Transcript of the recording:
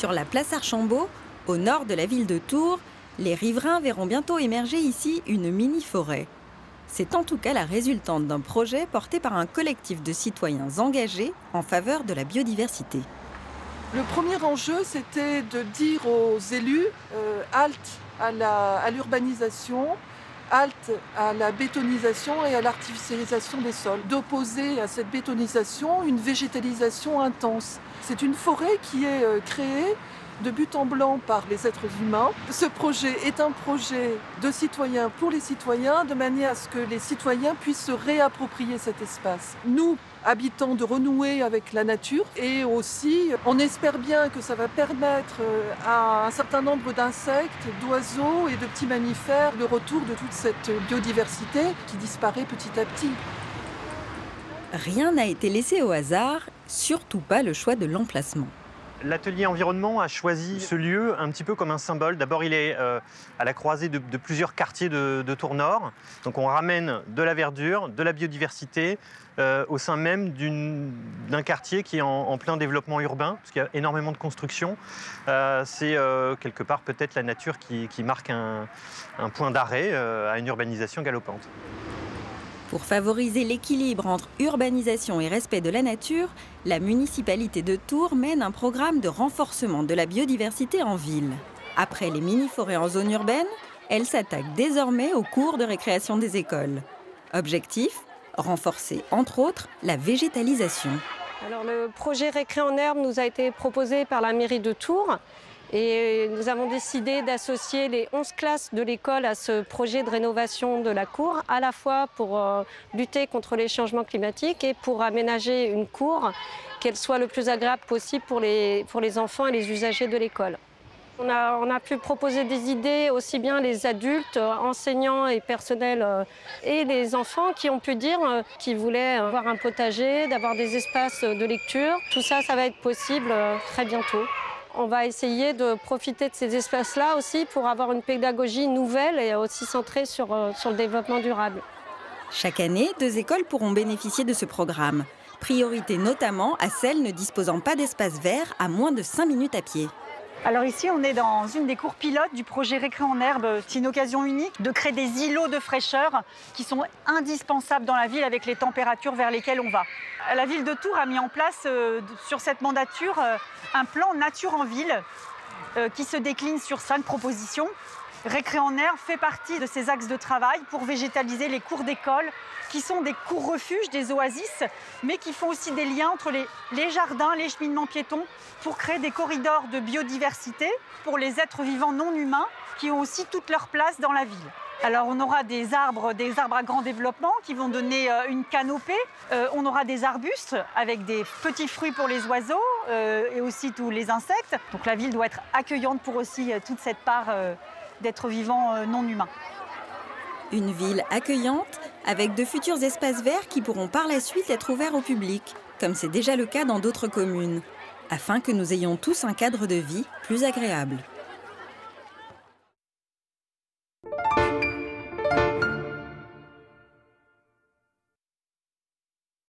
Sur la place Archambault, au nord de la ville de Tours, les riverains verront bientôt émerger ici une mini-forêt. C'est en tout cas la résultante d'un projet porté par un collectif de citoyens engagés en faveur de la biodiversité. Le premier enjeu, c'était de dire aux élus halte à l'urbanisation, halte à la bétonisation et à l'artificialisation des sols. D'opposer à cette bétonisation une végétalisation intense. C'est une forêt qui est créée de but en blanc par les êtres humains. Ce projet est un projet de citoyens pour les citoyens, de manière à ce que les citoyens puissent se réapproprier cet espace. Nous, habitants, de renouer avec la nature, et aussi, on espère bien que ça va permettre à un certain nombre d'insectes, d'oiseaux et de petits mammifères le retour de toute cette biodiversité qui disparaît petit à petit. Rien n'a été laissé au hasard, surtout pas le choix de l'emplacement. L'atelier environnement a choisi ce lieu un petit peu comme un symbole. D'abord, il est à la croisée de plusieurs quartiers de Tours Nord. Donc on ramène de la verdure, de la biodiversité au sein même d'un quartier qui est en plein développement urbain, parce qu'il y a énormément de construction. C'est quelque part peut-être la nature qui marque un point d'arrêt à une urbanisation galopante. Pour favoriser l'équilibre entre urbanisation et respect de la nature, la municipalité de Tours mène un programme de renforcement de la biodiversité en ville. Après les mini-forêts en zone urbaine, elle s'attaque désormais aux cours de récréation des écoles. Objectif : renforcer, entre autres, la végétalisation. Alors, le projet Récré en herbe nous a été proposé par la mairie de Tours. Et nous avons décidé d'associer les 11 classes de l'école à ce projet de rénovation de la cour, à la fois pour lutter contre les changements climatiques et pour aménager une cour, qu'elle soit le plus agréable possible pour les enfants et les usagers de l'école. On a pu proposer des idées, aussi bien les adultes, enseignants et personnels, et les enfants qui ont pu dire qu'ils voulaient avoir un potager, d'avoir des espaces de lecture. Tout ça, ça va être possible très bientôt. On va essayer de profiter de ces espaces-là aussi pour avoir une pédagogie nouvelle et aussi centrée sur le développement durable. Chaque année, 2 écoles pourront bénéficier de ce programme. Priorité notamment à celles ne disposant pas d'espace vert à moins de 5 minutes à pied. Alors ici, on est dans une des cours pilotes du projet Récré en herbe. C'est une occasion unique de créer des îlots de fraîcheur qui sont indispensables dans la ville avec les températures vers lesquelles on va. La ville de Tours a mis en place sur cette mandature un plan nature en ville qui se décline sur 5 propositions. Récré en herbe fait partie de ces axes de travail pour végétaliser les cours d'école qui sont des cours refuges, des oasis, mais qui font aussi des liens entre les jardins, les cheminements piétons pour créer des corridors de biodiversité pour les êtres vivants non humains qui ont aussi toute leur place dans la ville. Alors on aura des arbres à grand développement qui vont donner une canopée. On aura des arbustes avec des petits fruits pour les oiseaux et aussi tous les insectes. Donc la ville doit être accueillante pour aussi toute cette part d'êtres vivants non humains. Une ville accueillante avec de futurs espaces verts qui pourront par la suite être ouverts au public, comme c'est déjà le cas dans d'autres communes, afin que nous ayons tous un cadre de vie plus agréable.